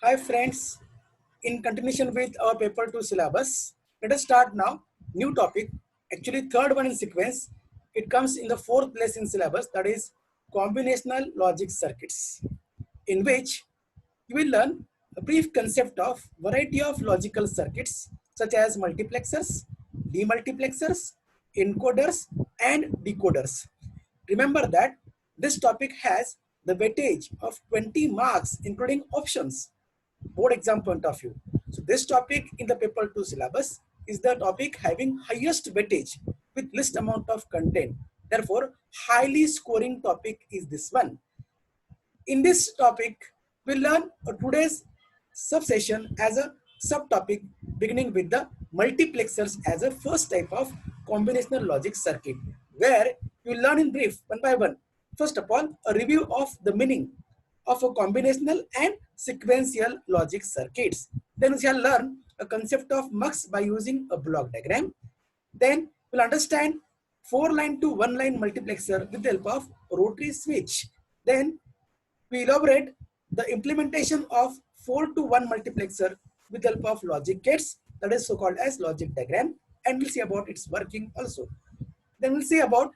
Hi friends, in continuation with our paper 2 syllabus, let us start now. New topic, actually third one in sequence. It comes in the fourth place in syllabus, that is combinational logic circuits, in which you will learn a brief concept of variety of logical circuits such as multiplexers, demultiplexers, encoders and decoders. Remember that this topic has the weightage of 20 marks including options, board exam point of view. So this topic in the paper 2 syllabus is the topic having highest weightage with least amount of content. Therefore, highly scoring topic is this one. In this topic, we'll learn today's subsession as a subtopic beginning with the multiplexers as a first type of combinational logic circuit, where you learn in brief one by one. First of all, a review of the meaning of a combinational and sequential logic circuits. Then we shall learn a concept of mux by using a block diagram. Then we'll understand 4-line to 1-line multiplexer with the help of rotary switch. Then we elaborate the implementation of 4 to 1 multiplexer with the help of logic gates, that is so called as logic diagram, and we'll see about its working also. Then we'll see about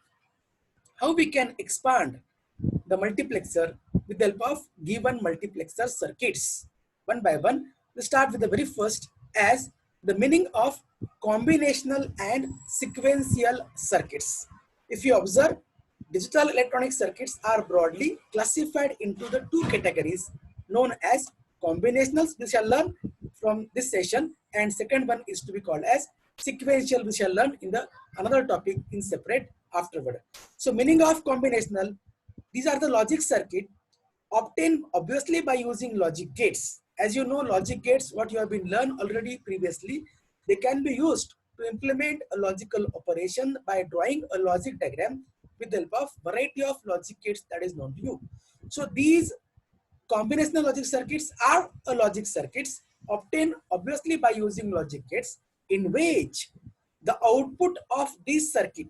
how we can expand the multiplexer with the help of given multiplexer circuits. One by one, we start with the very first as the meaning of combinational and sequential circuits. If you observe, digital electronic circuits are broadly classified into the two categories known as combinationals, we shall learn from this session, and second one is to be called as sequential, we shall learn in the another topic in separate afterward. So meaning of combinational, these are the logic circuit obtained obviously by using logic gates. As you know, logic gates, what you have been learned already previously, they can be used to implement a logical operation by drawing a logic diagram with the help of variety of logic gates that is known to you. So these combinational logic circuits are a logic circuits obtained obviously by using logic gates, in which the output of this circuit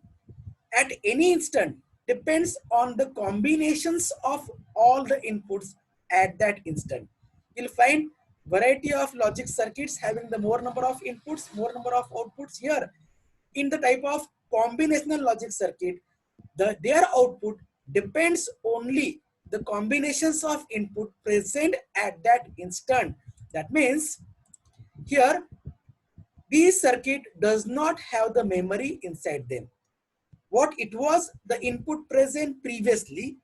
at any instant depends on the combinations of all the inputs at that instant. You'll find variety of logic circuits having the more number of inputs, more number of outputs. Here in the type of combinational logic circuit, their output depends only the combinations of input present at that instant. That means here this circuit does not have the memory inside them. What it was the input present previously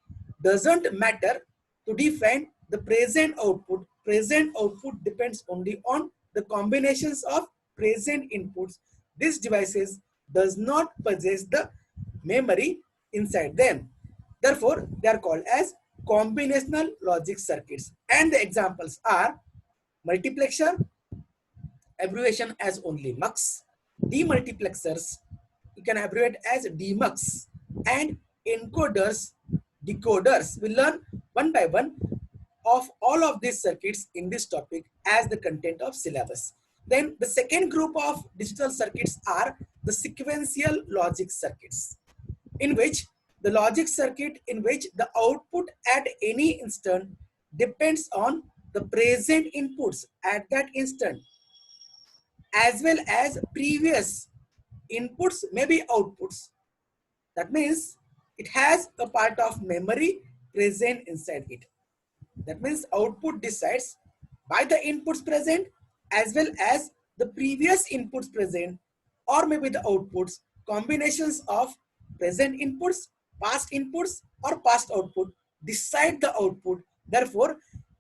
doesn't matter to define the present output. Present output depends only on the combinations of present inputs. These devices does not possess the memory inside them. Therefore, they are called as combinational logic circuits. And the examples are multiplexer, abbreviation as only mux, demultiplexers, you can abbreviate as demux, and encoders, decoders. We'll learn one by one of all of these circuits in this topic as the content of syllabus. Then the second group of digital circuits are the sequential logic circuits, in which the logic circuit in which the output at any instant depends on the present inputs at that instant, as well as previous inputs may be outputs. That means it has a part of memory present inside it. That means output decides by the inputs present as well as the previous inputs present, or maybe the outputs, combinations of present inputs or past output decide the output. Therefore,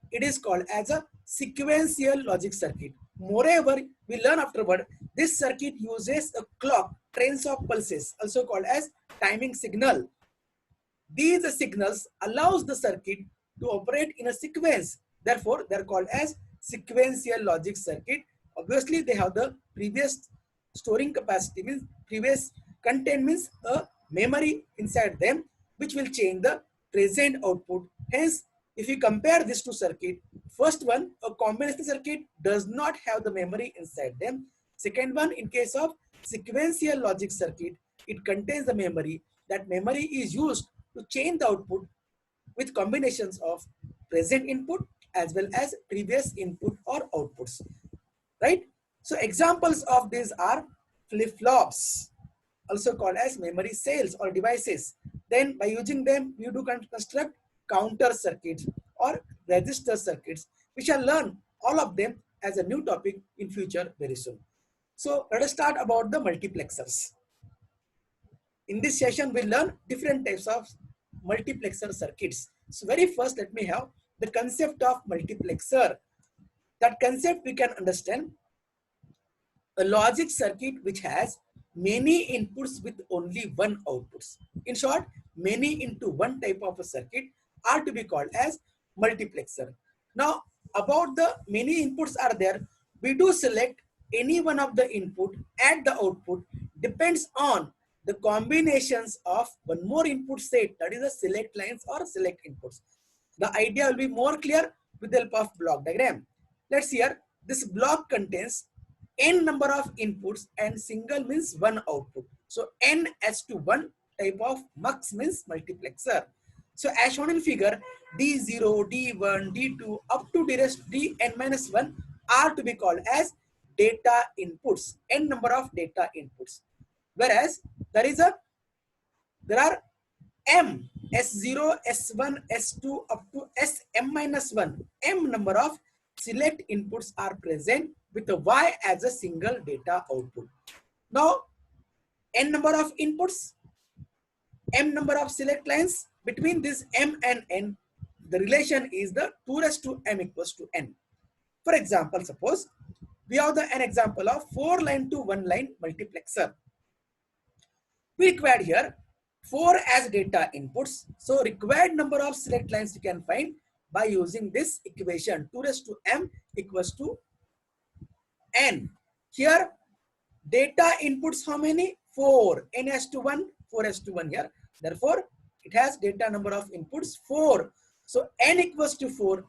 it is called as a sequential logic circuit. Moreover, we learn afterward, this circuit uses a clock, trains of pulses, also called as timing signal. These signals allows the circuit to operate in a sequence. Therefore, they are called as sequential logic circuit. Obviously, they have the previous storing capacity, means previous content means a memory inside them, which will change the present output. Hence, if you compare these two circuit, first one, a combinational circuit does not have the memory inside them. Second one, in case of sequential logic circuit, it contains the memory. That memory is used to change the output with combinations of present input as well as previous input or outputs, right? So examples of these are flip-flops, also called as memory cells or devices. Then by using them, you do construct counter circuits or register circuits. We shall learn all of them as a new topic in future very soon. So let us start about the multiplexers. In this session, we learn different types of multiplexer circuits. So very first, let me have the concept of multiplexer. That concept we can understand a logic circuit which has many inputs with only one outputs. In short, many into one type of a circuit are to be called as multiplexer. Now, about the many inputs are there, we do select any one of the input and the output depends on the combinations of one more input set, that is a select lines or select inputs. The idea will be more clear with the help of block diagram. Let's here, this block contains n number of inputs and single means one output. So n as to one type of mux means multiplexer. So as shown in figure, D0, D1, D2 up to Dn minus 1 are to be called as data inputs, n number of data inputs. Whereas there are m, S0, S1, S2 up to Sm minus 1, m number of select inputs are present with a y as a single data output. Now, n number of inputs, m number of select lines, between this m and n, the relation is the 2 raised to m equals to n. For example, suppose we have an example of 4 line to 1 line multiplexer. We require here 4 as data inputs. So required number of select lines you can find by using this equation 2 raised to m equals to n. Here data inputs how many? 4. N has to 1, 4 has to 1 here. Therefore, it has data number of inputs 4. So n equals to 4.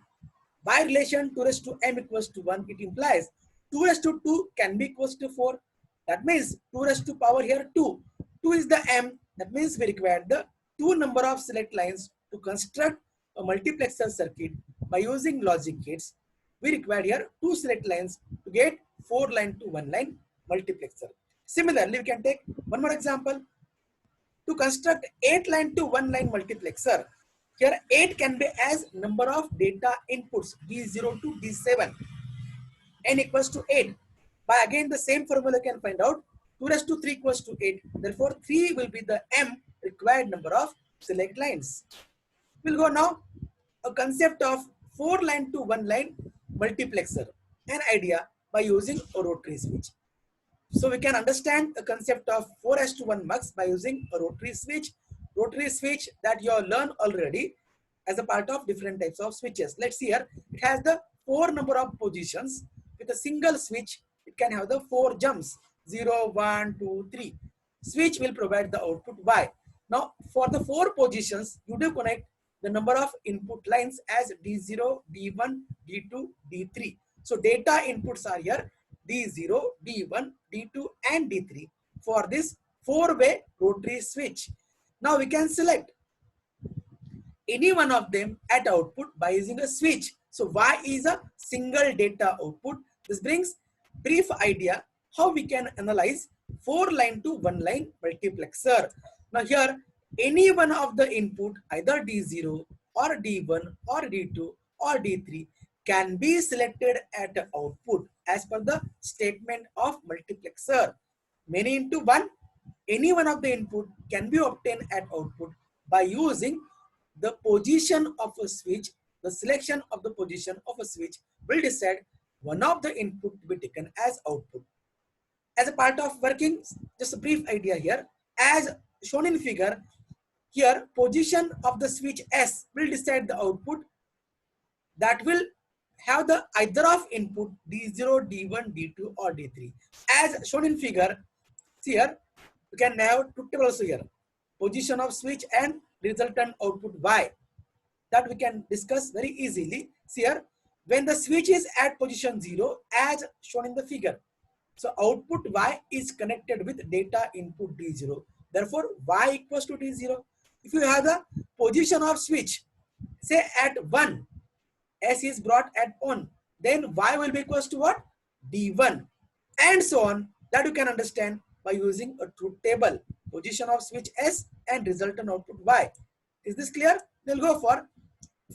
By relation 2 raised to m equals to 1, it implies 2 raised to 2 can be equals to 4. That means 2 raised to power here 2. 2 is the m. That means we require the 2 number of select lines to construct a multiplexer circuit by using logic gates. We require here 2 select lines to get 4 line to 1 line multiplexer. Similarly, we can take one more example. To construct 8 line to 1 line multiplexer, here 8 can be as number of data inputs D0 to D7. N equals to 8. By again the same formula can find out 2 raised to 3 equals to 8. Therefore, 3 will be the m required number of select lines. We'll go now a concept of 4 line to 1 line multiplexer, an idea by using a rotary switch. So we can understand the concept of 4 as to 1 mux by using a rotary switch. Rotary switch that you have learned already as a part of different types of switches. Let's see here. It has the 4 number of positions. With a single switch, it can have the 4 jumps. 0, 1, 2, 3. Switch will provide the output Y. Now, for the 4 positions, you do connect the number of input lines as D0, D1, D2, D3. So data inputs are here D0, D1, D2 and D3 for this 4-way rotary switch. Now we can select any one of them at output by using a switch. So Y is a single data output. This brings brief idea how we can analyze 4 line to 1 line multiplexer. Now here any one of the input either D0 or D1 or D2 or D3 can be selected at output as per the statement of multiplexer. Many into 1, any one of the input can be obtained at output by using the position of a switch. The selection of the position of a switch will decide one of the input to be taken as output. As a part of working, just a brief idea here. As shown in figure, here position of the switch S will decide the output that will have the either of input D0, D1, D2 or D3. As shown in figure, here we can have two tables here. Position of switch and resultant output Y. That we can discuss very easily. See here, when the switch is at position 0 as shown in the figure. So output Y is connected with data input D0. Therefore, Y equals to D0. If you have the position of switch, say at 1, S is brought at on, then Y will be equals to what? D1, and so on. That you can understand by using a truth table. Position of switch S and resultant output Y. Is this clear? We'll go for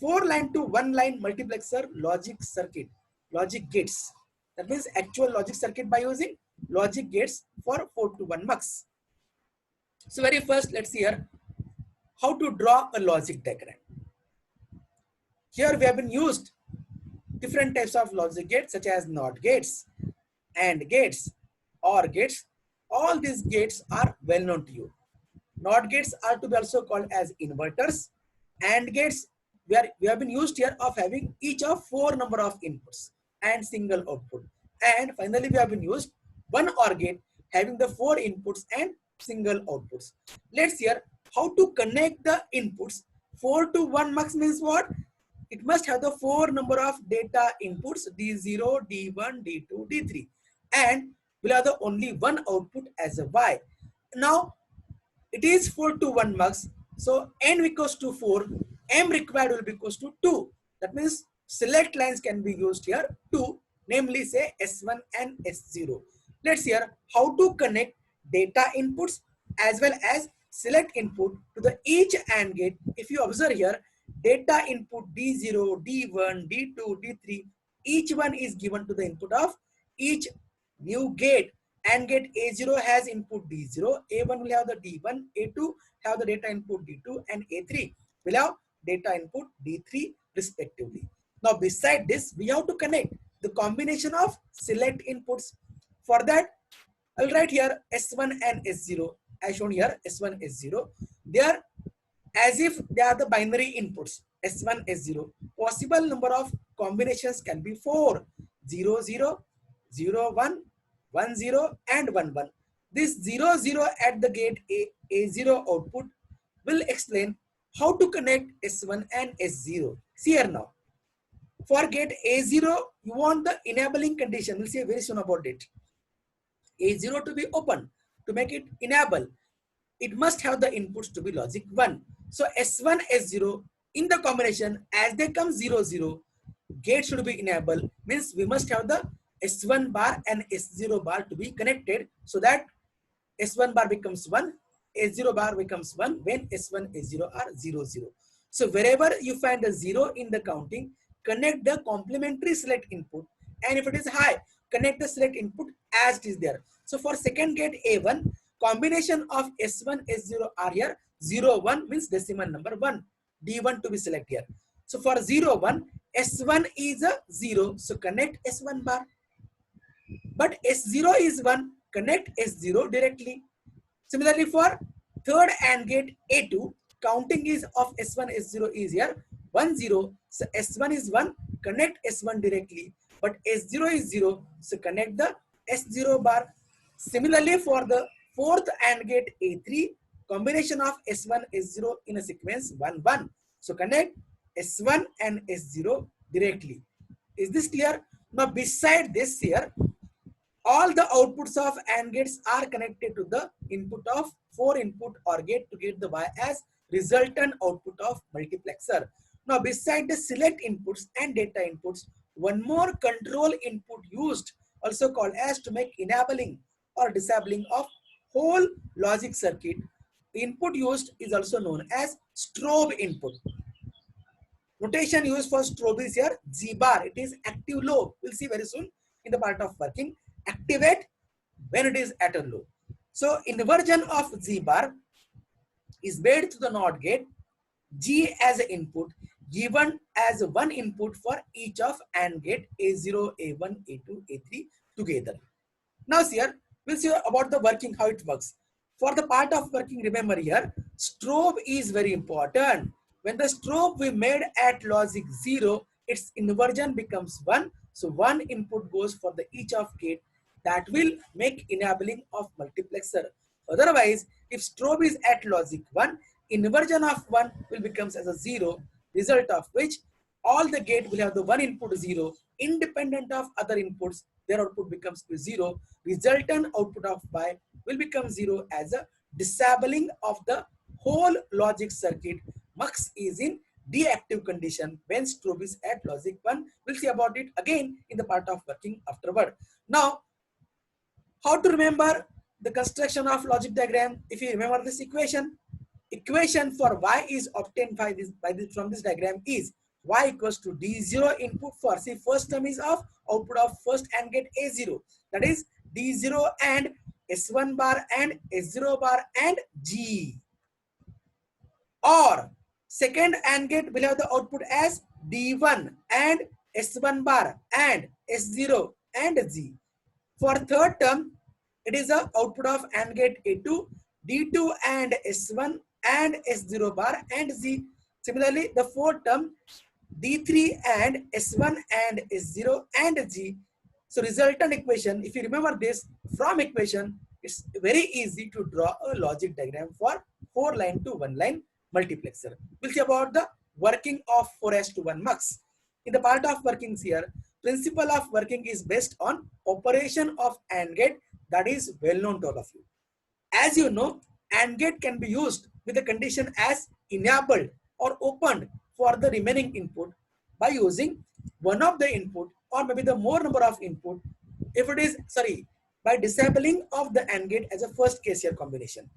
4-line to 1-line multiplexer logic circuit, logic gates. That means actual logic circuit by using logic gates for 4 to 1 mux. So very first, let's see here how to draw a logic diagram. Here we have been used different types of logic gates such as NOT gates, AND gates, OR gates. All these gates are well known to you. NOT gates are to be also called as inverters. AND gates, we have been used here of having each of 4 number of inputs and single output. And finally we have been used one OR gate having the 4 inputs and single outputs. Let's hear how to connect the inputs. 4 to 1 mux means what? It must have the 4 number of data inputs D0, D1, D2, D3, and will have the only one output as a Y. Now it is 4 to 1 mux, so n equals to 4, m required will be equals to 2. That means select lines can be used here 2, namely say S1 and S0. Let's hear how to connect data inputs as well as select input to the each AND gate. If you observe here, data input D0, D1, D2, D3, each one is given to the input of each new gate. AND gate A0 has input D0, A1 will have the D1, A2 have the data input D2, and A3 will have data input D3 respectively. Now beside this, we have to connect the combination of select inputs. For that, I'll write here S1 and S0 as shown here, S1, S0. They are as if they are the binary inputs, S1, S0. Possible number of combinations can be 4, 0, 0, 0, 1, 1, 0, and 1, 1. This 0, 0 at the gate A0 output will explain how to connect S1 and S0. See here now. For gate A0, you want the enabling condition. We'll see very soon about it. A0 to be open. To make it enable, it must have the inputs to be logic 1. So S1, S0 in the combination as they come 0, 0, gate should be enabled, means we must have the S1 bar and S0 bar to be connected so that S1 bar becomes 1, S0 bar becomes 1 when S1, S0 are 0, 0. So wherever you find a 0 in the counting, connect the complementary select input, and if it is high, connect the select input as it is there. So for second gate A1, combination of S1, S0 are here. 0, 1 means decimal number 1. D1 to be selected here. So for 0, 1, S1 is a 0. So connect S1 bar. But S0 is 1. Connect S0 directly. Similarly for third AND gate A2, counting is of S1, S0 is here 1, 0. So S1 is 1. Connect S1 directly. But S0 is 0. So connect the S0 bar. Similarly for the fourth AND gate A3, combination of S1, S0 in a sequence 1, 1. So connect S1 and S0 directly. Is this clear? Now beside this here, all the outputs of AND gates are connected to the input of 4 input OR gate to get the Y as resultant output of multiplexer. Now beside the select inputs and data inputs, one more control input used, also called as to make enabling or disabling of whole logic circuit. The input used is also known as strobe input. Notation used for strobe is here G bar. It is active low. We'll see very soon in the part of working. Activate when it is at a low. So inversion of G bar is made to the NOT gate. G as an input given as one input for each of AND gate A0, A1, A2, A3 together. Now here we'll see about the working, how it works. For the part of working, remember here, strobe is very important. When the strobe we made at logic 0, its inversion becomes 1. So one input goes for the each of gate that will make enabling of multiplexer. Otherwise, if strobe is at logic 1, inversion of 1 will becomes as a 0, result of which all the gate will have the one input 0, independent of other inputs, their output becomes 0. Resultant output of Y will become 0 as a disabling of the whole logic circuit. Mux is in deactive condition when strobe is at logic 1. We'll see about it again in the part of working afterward. Now, how to remember the construction of logic diagram? If you remember this equation for y is obtained from this diagram is y equals to d0 input for, see, first term is of output of first AND gate A0, that is d0 and S1 bar and S0 bar and G, or second AND gate will have the output as D1 and S1 bar and S0 and G. For third term, it is the output of AND gate A2, D2 and S1 and S0 bar and Z. Similarly, the fourth term, D3 and S1 and S0 and G. So resultant equation, if you remember this from equation, it's very easy to draw a logic diagram for 4-line to 1-line multiplexer. We'll see about the working of 4:1 mux. In the part of workings here, principle of working is based on operation of AND gate, that is well known to all of you. As you know, AND gate can be used with the condition as enabled or opened for the remaining input by using one of the input or maybe the more number of input, if it is, sorry, by disabling of the AND gate as a first case here combination.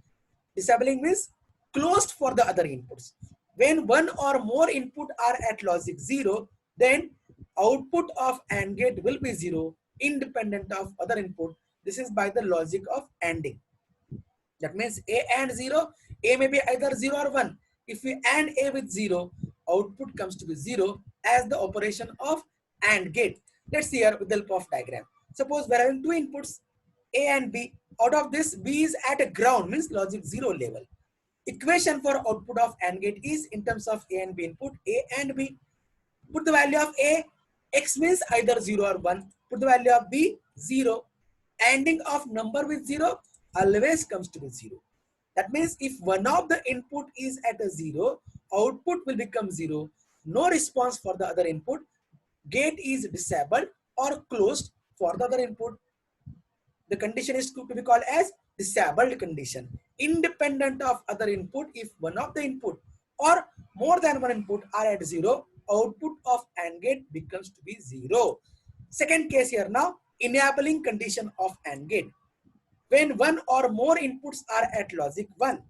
Disabling means closed for the other inputs. When one or more input are at logic 0, then output of AND gate will be 0 independent of other input. This is by the logic of ANDing. That means A and 0, A may be either 0 or 1. If we AND A with 0, output comes to be 0 as the operation of AND gate. Let's see here with the help of diagram. Suppose we're having two inputs, A and B. Out of this, B is at a ground, means logic 0 level. Equation for output of AND gate is in terms of A and B input, A and B. Put the value of A, X means either 0 or 1. Put the value of B, 0. ANDing of number with 0 always comes to be 0. That means if one of the input is at a 0, output will become 0. No response for the other input. Gate is disabled or closed for the other input. The condition is to be called as disabled condition. Independent of other input, if one of the input or more than one input are at 0, output of AND gate becomes to be 0. Second case here now, enabling condition of AND gate. When one or more inputs are at logic 1,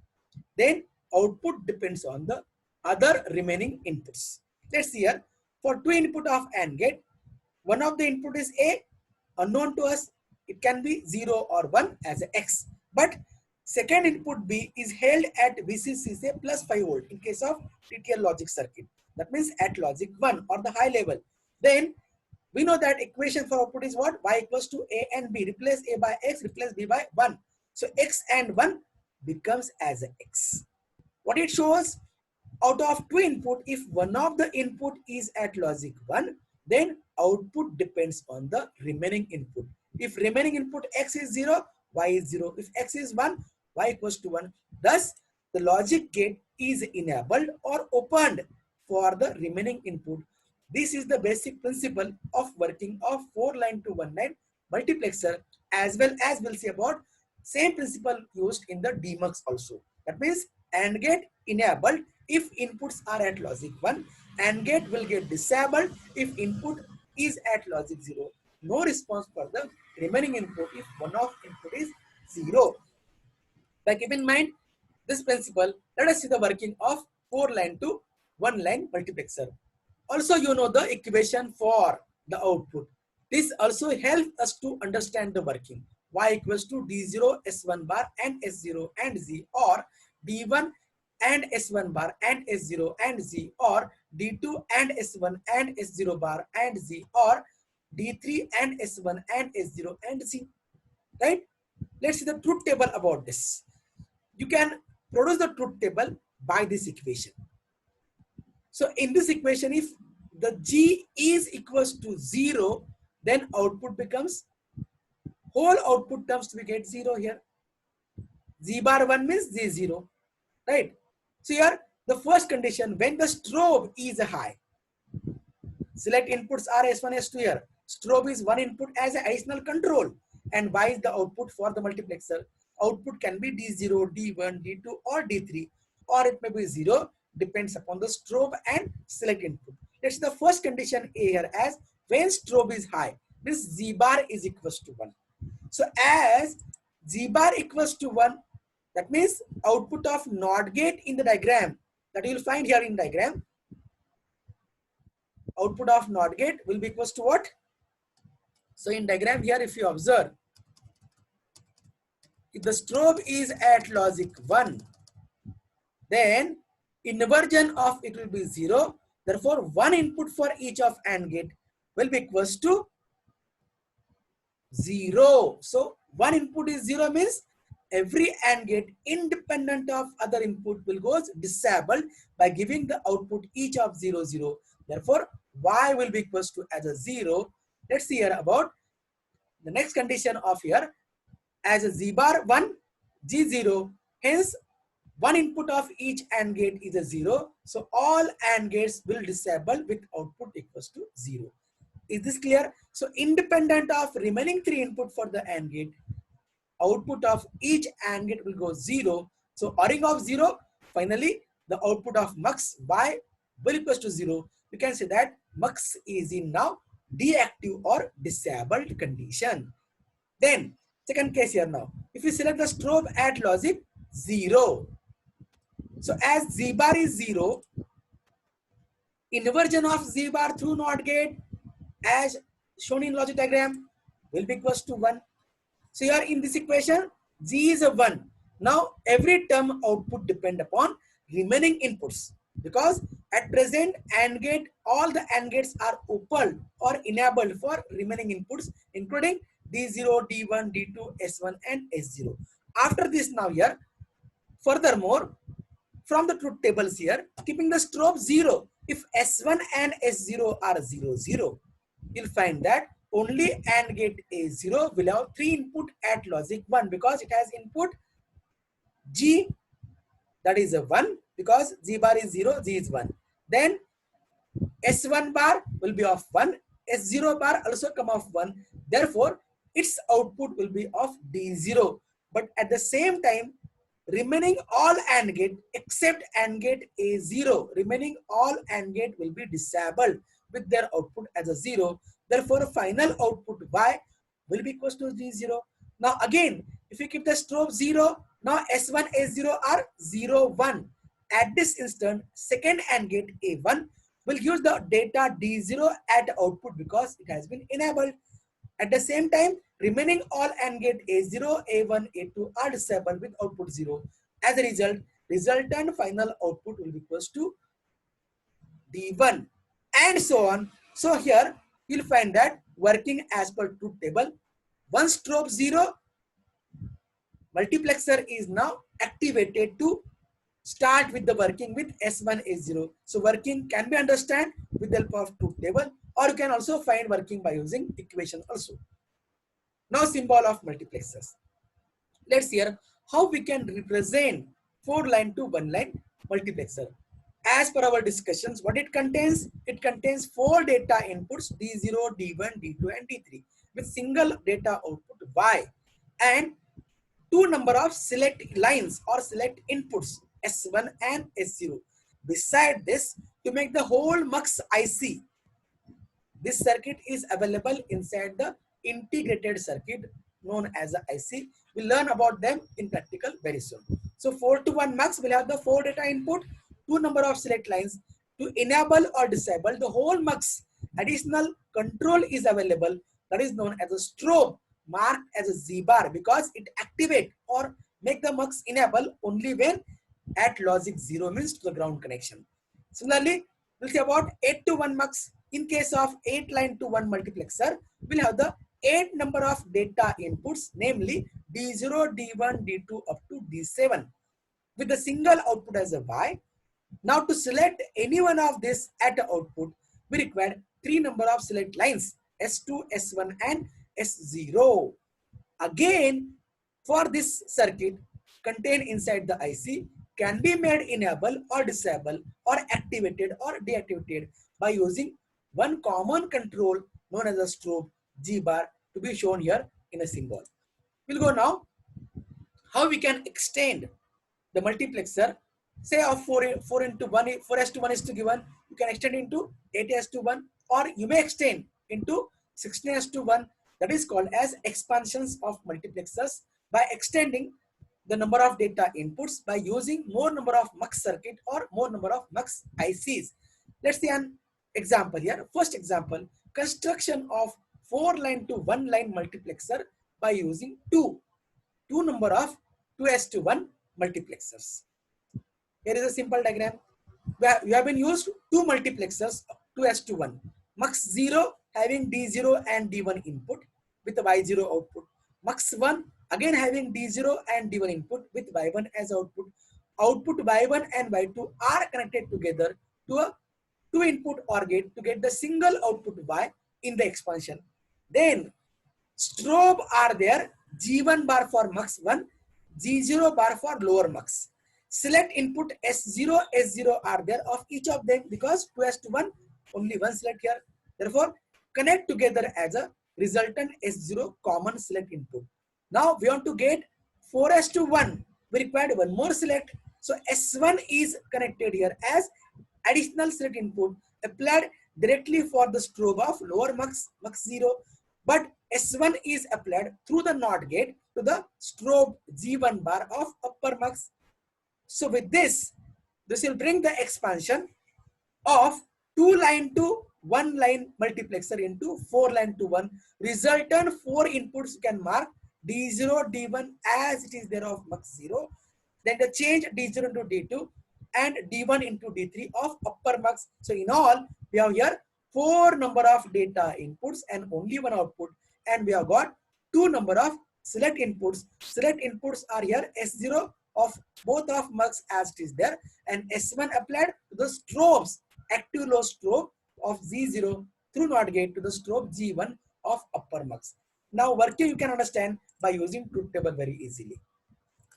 then output depends on the other remaining inputs. Let's see here, for two input of AND gate, one of the input is A, unknown to us, it can be 0 or 1 as a X. But second input B is held at VCC say plus 5 volt in case of TTL logic circuit. That means at logic 1 or the high level. Then we know that equation for output is what? Y equals to A and B. Replace A by X, replace B by 1. So X and 1 becomes as a X. What it shows? Out of two input, if one of the input is at logic 1, then output depends on the remaining input. If remaining input X is 0, Y is 0. If X is 1, Y equals to 1. Thus, the logic gate is enabled or opened for the remaining input. This is the basic principle of working of 4-line to 1-line multiplexer, as well as we'll see about same principle used in the DMUX also. That means AND gate enabled if inputs are at logic 1, AND gate will get disabled if input is at logic 0. No response for the remaining input if one of input is 0. By keeping in mind this principle, let us see the working of 4-line to 1-line multiplexer. Also, you know the equation for the output. This also helps us to understand the working. Y equals to D0 S1 bar and S0 and Z, or D1 and S1 bar and S0 and Z, or D2 and S1 and S0 bar and Z, or D3 and S1 and S0 and Z. Right? Let's see the truth table about this. You can produce the truth table by this equation. So in this equation, if the G is equals to 0, then output becomes, whole output terms we get 0 here. Z bar 1 means Z0, right? So here the first condition, when the strobe is high, select inputs are S1, S2 here. Strobe is one input as an additional control, and Y is the output for the multiplexer. Output can be D0, D1, D2 or D3, or it may be 0, depends upon the strobe and select input. Let's see the first condition A here as when strobe is high, this Z bar is equals to 1. So as Z bar equals to 1, that means output of NOT gate in the diagram that you will find here in diagram, output of NOT gate will be equals to what? So in diagram here, if you observe, if the strobe is at logic 1, then inversion of it will be 0. Therefore, one input for each of AND gate will be equals to 0. So one input is 0 means every AND gate independent of other input will go disabled by giving the output each of 0, 0. Therefore, Y will be equals to as a 0. Let's see here about the next condition of here as a Z bar 1, G 0. Hence, one input of each AND gate is a 0. So all AND gates will disable with output equals to 0. Is this clear? So independent of remaining 3 input for the AND gate, output of each AND gate will go 0. So ORing of 0, finally the output of mux Y will equals to 0. You can say that mux is in now deactive or disabled condition. Then second case here now, if you select the strobe at logic 0, so as Z bar is 0, inversion of Z bar through NOT gate as shown in logic diagram will be equals to 1. So here in this equation, G is a 1. Now every term output depend upon remaining inputs, because at present AND gate, all the AND gates are open or enabled for remaining inputs including D0, D1, D2, S1 and S0. After this now here, furthermore, from the truth tables here, keeping the strobe 0, if S1 and S0 are 0, 0, you'll find that only AND gate A0 will have 3 input at logic 1 because it has input G, that is a 1, because G bar is 0, G is 1. Then S1 bar will be of 1, S0 bar also come of 1. Therefore, its output will be of D0. But at the same time, remaining all AND gate except AND gate A0, remaining all AND gate will be disabled with their output as a 0. Therefore, final output Y will be equals to D0. Now again, if you keep the strobe 0, now S1, S0 are 0, 1. At this instant, second AND gate A1 will use the data D0 at output because it has been enabled. At the same time, remaining all AND gate A0, A1, A2 are disabled with output 0. As a result, resultant final output will be equals to D1 and so on. So here you'll find that working as per truth table, one strobe 0, multiplexer is now activated to start with the working with S1, S0. So working can be understood with the help of truth table, or you can also find working by using equation also. Now symbol of multiplexers. Let's hear how we can represent 4 line to 1 line multiplexer. As per our discussions, what it contains? It contains 4 data inputs D0, D1, D2 and D3 with single data output Y and 2 number of select lines or select inputs S1 and S0. Beside this, to make the whole mux IC, this circuit is available inside the integrated circuit known as the IC. We'll learn about them in practical very soon. So 4 to 1 mux will have the 4 data input, 2 number of select lines. To enable or disable the whole mux, additional control is available, that is known as a strobe marked as a Z bar because it activate or make the mux enable only when at logic 0 means to the ground connection. Similarly, we'll see about 8 to 1 mux. In case of 8 line to 1 multiplexer, we'll have the 8 number of data inputs, namely D0, D1, D2 up to D7 with a single output as a Y. Now to select any one of this at the output, we require 3 number of select lines S2, S1 and S0. Again, for this circuit contained inside the IC can be made enable or disable or activated or deactivated by using one common control known as a strobe G bar to be shown here in a symbol. We'll go now how we can extend the multiplexer say of 4 into 1, 4s to 1 is to given, you can extend into 8s to 1, or you may extend into 16s to 1. That is called as expansions of multiplexers by extending the number of data inputs by using more number of mux circuit or more number of mux ICs. Let's see an example here. First example, construction of 4 line to 1 line multiplexer by using two number of 2s to 1 multiplexers. Here is a simple diagram. We have been used two multiplexers 2s to 1. Mux 0 having D0 and D1 input with Y0 output. Mux 1 again having D0 and D1 input with Y1 as output. Output Y1 and Y2 are connected together to a two input OR gate to get the single output Y in the expansion. Then strobe are there, G1 bar for mux 1, G0 bar for lower mux. Select input S0, S0 are there of each of them because 2s to 1, only one select here. Therefore, connect together as a resultant S0 common select input. Now we want to get 4s to 1. We required one more select. So S1 is connected here as additional select input applied directly for the strobe of lower mux 0. But S1 is applied through the NOT gate to the strobe G1 bar of upper mux. So with this will bring the expansion of 2 line to 1 line multiplexer into 4 line to 1. Resultant 4 inputs you can mark D0, D1 as it is there of mux 0. Then the change D0 into D2 and D1 into D3 of upper mux. So in all, we have here 4 number of data inputs and only one output. And we have got 2 number of select inputs. Select inputs are here S0 of both of mux as it is there, and S1 applied to the strobes, active low strobe of Z0 through NOT gate to the strobe G1 of upper mux. Now working you can understand by using truth table very easily.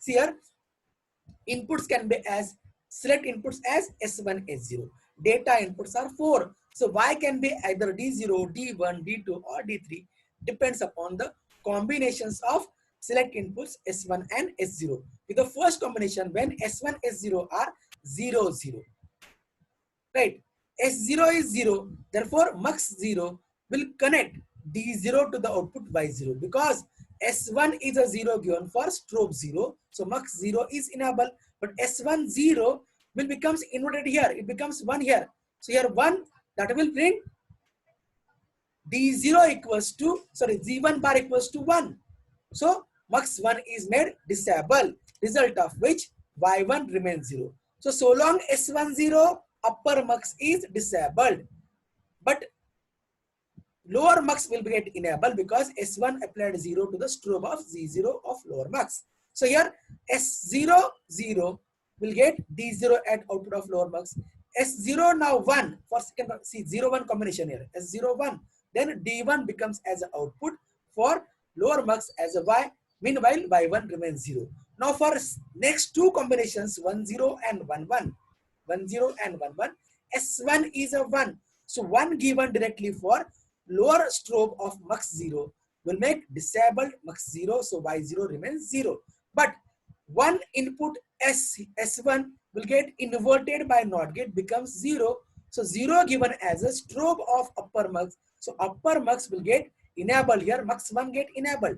See here, inputs can be as select inputs as S1, S0. Data inputs are 4. So Y can be either D0, D1, D2 or D3, depends upon the combinations of select inputs S1 and S0. With the first combination when S1, S0 are 0, 0. Right? S0 is 0. Therefore, mux 0 will connect D0 to the output Y0 because S1 is a 0 given for strobe 0. So mux 0 is enabled. But S1 0 will becomes inverted here. It becomes 1 here. So here 1 that will bring D0 equals to, sorry, G1 bar equals to 1. So mux 1 is made disabled, result of which Y1 remains 0. So long S1 0, upper mux is disabled. But lower mux will get enabled because S1 applied 0 to the strobe of Z0 of lower mux. So here S0, 0 will get D0 at output of lower mux. S0 now 1 for second, see 0, 1 combination here, S0, 1. Then D1 becomes as an output for lower mux as a Y. Meanwhile, Y1 remains 0. Now for next two combinations, 1, 0 and 1, 1. 1, 0 and 1, 1. S1 is a 1. So 1 given directly for lower strobe of mux 0 will make disabled mux 0. So Y0 remains 0. But one input S1 will get inverted by NOT gate becomes 0. So 0 given as a strobe of upper mux. So upper mux will get enabled here. Mux 1 get enabled.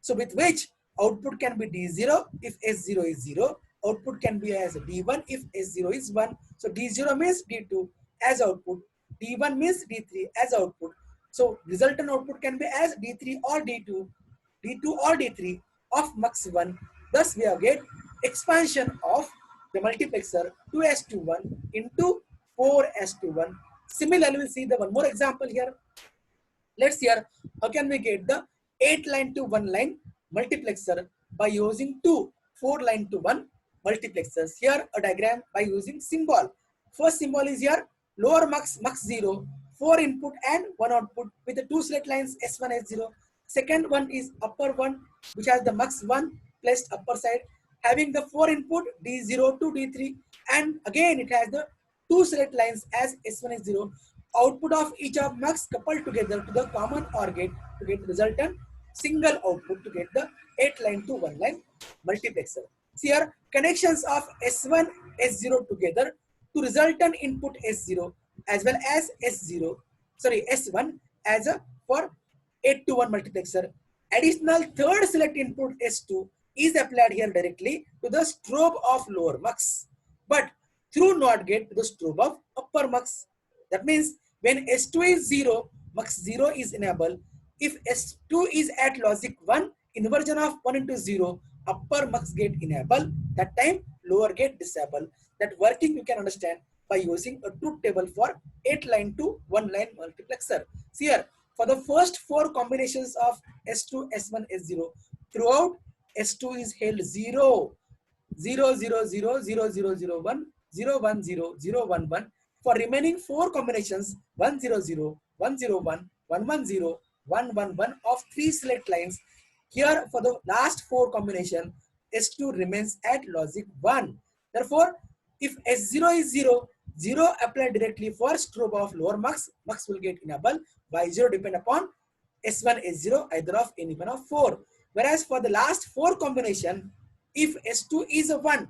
So with which output can be D0 if S0 is 0. Output can be as D1 if S0 is 1. So D0 means D2 as output. D1 means D3 as output. So resultant output can be as D3 or D2, D2 or D3 of mux 1. Thus we have get expansion of the multiplexer 2s to 1 into 4s to 1. Similarly, we'll see the one more example here. Let's hear how can we get the 8 line to 1 line multiplexer by using two 4 line to 1 multiplexers. Here a diagram by using symbol. First symbol is here lower mux 0, 4 input and 1 output with the two select lines S1, S0. Second one is upper one which has the mux 1 placed upper side having the 4 input D0 to D3 and again it has the two select lines as S1, S0. Output of each of mux coupled together to the common OR gate to get the resultant single output to get the 8 line to 1 line multiplexer. See here, connections of S1, S0 together to resultant input S0 as well as S1 as a for 8 to 1 multiplexer. Additional third select input S2 is applied here directly to the strobe of lower mux, but through NOT gate to the strobe of upper mux. That means when S2 is 0, mux 0 is enabled. If S2 is at logic 1, inversion of 1 into 0, upper mux gate enable, that time lower gate disable. That working you can understand by using a truth table for 8 line to 1 line multiplexer. See here, for the first 4 combinations of S2, S1, S0, throughout S2 is held 0, 0, 0, 0, 0, 0, 0, 1, 0, 1, 0, 0, 1, 1. For remaining 4 combinations 1, 0, 0, 1, 0, 1, 1, 1, 0, 1, 1, 1 of 3 select lines. Here for the last 4 combination, S2 remains at logic 1. Therefore, if S0 is 0, 0 apply directly for strobe of lower mux, mux will get enabled. Y0 depend upon S1, S0 either of any one of 4. Whereas for the last 4 combination, if S2 is a 1,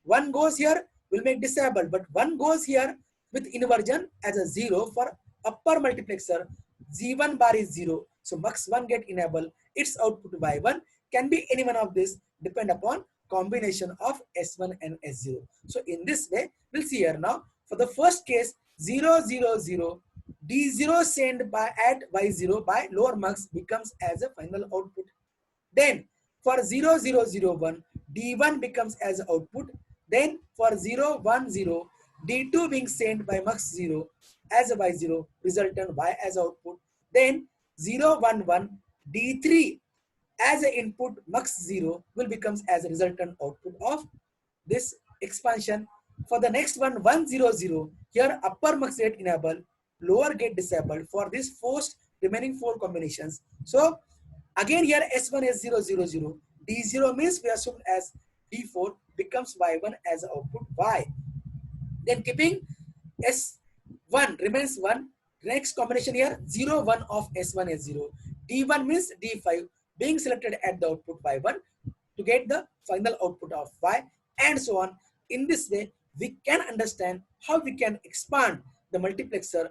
1 goes here will make disabled, but 1 goes here with inversion as a 0 for upper multiplexer. Z1 bar is 0, so mux 1 get enabled. Its output Y1 can be any one of this, depend upon combination of S1 and S0. So in this way, we'll see here now. For the first case, 0, 0, 0, D0 sent by at Y0 by lower mux becomes as a final output. Then for 0, 0, 0, 1, D1 becomes as output. Then for 0, 1, 0, D2 being sent by mux 0 as a Y0, resultant Y as output. Then 0, 1, 1, D3 as an input mux 0 will becomes as a resultant output of this expansion. For the next one, 1, 0, 0, here upper mux gate enable, lower gate disabled for this first remaining 4 combinations. So again here S1 is 0, 0, 0. D0 means we assume as D4 becomes Y1 as output Y. Then keeping S1 remains 1. Next combination here 0, 1 of S1 is 0. D1 means D5 being selected at the output Y1 to get the final output of Y and so on. In this way, we can understand how we can expand the multiplexer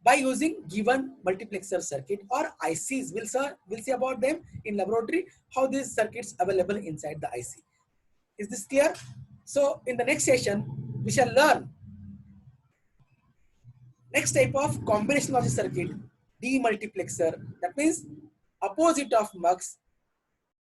by using given multiplexer circuit or ICs. We'll see about them in laboratory, how these circuits available inside the IC. Is this clear? So in the next session, we shall learn next type of combination logic circuit, demultiplexer. That means opposite of mux